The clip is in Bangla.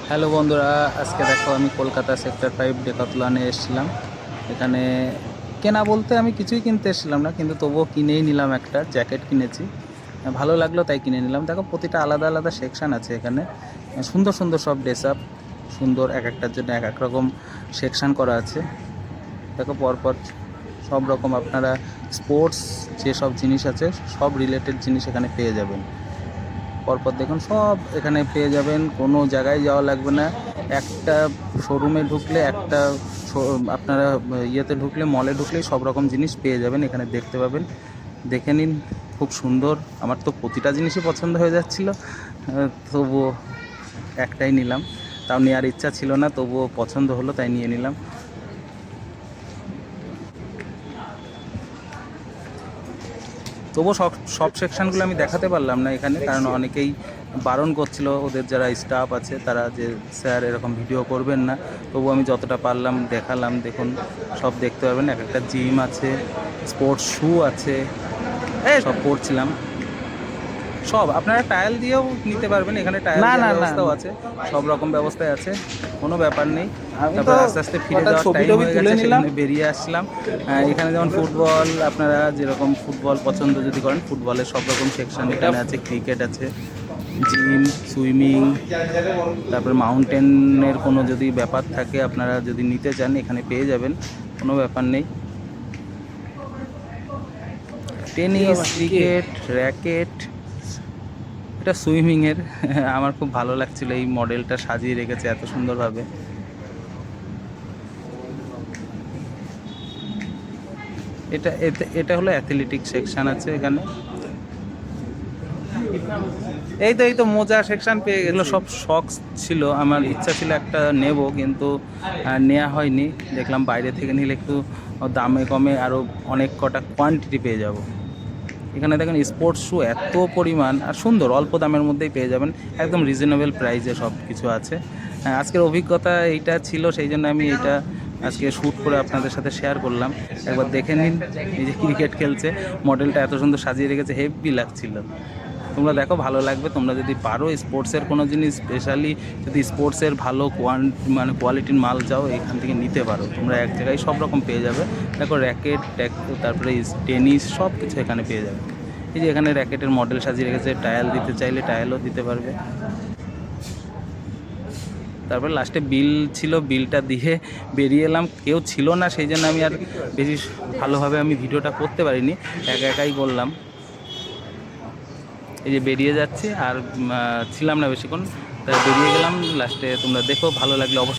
হ্যালো বন্ধুরা, আজকে দেখো আমি কলকাতা সেক্টর 5 ডেকাথলনে এসেছিলাম। এখানে কেনা বলতে আমি কিছুই কিনতে এসেছিলাম না, কিন্তু তবুও কিনেই নিলাম, একটা জ্যাকেট কিনেছি। ভালো লাগলো তাই কিনে নিলাম। দেখো প্রতিটা আলাদা আলাদা সেকশান আছে এখানে, সুন্দর সুন্দর সব ড্রেস আপ, সুন্দর এক একটার জন্য এক এক রকম সেকশান করা আছে। দেখো পরপর সব রকম আপনারা স্পোর্টস যেসব জিনিস আছে সব রিলেটেড জিনিস এখানে পেয়ে যাবেন। পরপর দেখুন সব এখানে পেয়ে যাবেন, কোনো জায়গায় যাওয়া লাগবে না। একটা শোরুমে ঢুকলে একটা আপনারা ইয়েতে ঢুকলে, মলে ঢুকলেই সব রকম জিনিস পেয়ে যাবেন, এখানে দেখতে পাবেন। দেখে নিন, খুব সুন্দর। আমার তো প্রতিটা জিনিসই পছন্দ হয়ে যাচ্ছিলো, তবুও একটাই নিলাম। তাও নেওয়ার ইচ্ছা ছিল না, তবুও পছন্দ হলো তাই নিয়ে নিলাম। তবুও সব সব সেকশানগুলো আমি দেখাতে পারলাম না এখানে, কারণ অনেকেই বারণ করছিল, ওদের যারা স্টাফ আছে তারা, যে স্যার এরকম ভিডিও করবেন না। তবু আমি যতটা পারলাম দেখালাম। দেখুন সব দেখতে পারবেন, এক একটা জিম আছে, স্পোর্টস শ্যু আছে, সব পরছিলাম। সব আপনারা টায়াল দিয়েও নিতে পারবেন, এখানে টায়াল না না দেওয়ার না ব্যবস্থাও না, আছে, সব রকম ব্যবস্থাই আছে, কোনো ব্যাপার নেই। আমি তো তারপর আস্তে আস্তে ফিরে কটা যাওয়ার ছবি টাইম টবি হয়ে তুলে গেছে, নিলাম। সেখানে বেরিয়ে আসলাম। এখানে যেমন ফুটবল, আপনারা যেরকম ফুটবল পছন্দ যদি করেন, ফুটবলের সব রকম সেকশন এখানে আছে, ক্রিকেট আছে, জিম, সুইমিং, তারপর মাউন্টেনের কোনো যদি ব্যাপার থাকে, আপনারা যদি নিতে চান এখানে পেয়ে যাবেন, কোনো ব্যাপার নেই। টেনিস, ক্রিকেট, র্যাকেট, এটা সুইমিংয়ের। আমার খুব ভালো লাগছিল, এই মডেলটা সাজিয়ে রেখেছে এত সুন্দরভাবে। এটা হলো অ্যাথলেটিক সেকশন আছে এখানে। এই তো মোজা সেকশন পেয়ে এগুলো গেছি। সব শখ ছিল, আমার ইচ্ছা ছিল একটা নেব, কিন্তু নেওয়া হয়নি। দেখলাম বাইরে থেকে নিলে একটু দামে কমে আরও অনেক কটা কোয়ান্টিটি পেয়ে যাব। এখানে দেখেন স্পোর্টস শ্যু এত পরিমাণ, আর সুন্দর, অল্প দামের মধ্যেই পেয়ে যাবেন, একদম রিজনেবল প্রাইসে সব কিছু আছে। আজকের অভিজ্ঞতা এইটা ছিল, সেই জন্য আমি এটা আজকে শ্যুট করে আপনাদের সাথে শেয়ার করলাম। একবার দেখে নিন, এই যে ক্রিকেট খেলছে, মডেলটা এত সুন্দর সাজিয়ে রেখেছে, হেভি লাগছিল। তোমরা দেখো, ভালো লাগবে। তোমরা যদি পারো স্পোর্টসের কোনো জিনিস, স্পেশালি যদি স্পোর্টসের ভালো মানে কোয়ালিটির মাল চাও, এখান থেকে নিতে পারো। তোমরা এক জায়গায় সব রকম পেয়ে যাবে। দেখো র্যাকেট, তারপরে টেনিস, সব কিছু এখানে পেয়ে যাবে। এই যে এখানে র্যাকেটের মডেল সাজিয়ে রেখেছে, টায়াল দিতে চাইলে টায়ালও দিতে পারবে। তারপর লাস্টে বিল ছিল, বিলটা দিয়ে বেরিয়ে এলাম। কেউ ছিল না, সেই জন্য আমি আর বেশি ভালোভাবে আমি ভিডিওটা করতে পারিনি, একা একাই করলাম। এই যে বেরিয়ে যাচ্ছি, আর ছিলাম না বেশিক্ষণ, তাই বেরিয়ে গেলাম। লাস্টে তোমরা দেখো, ভালো লাগলে অবশ্যই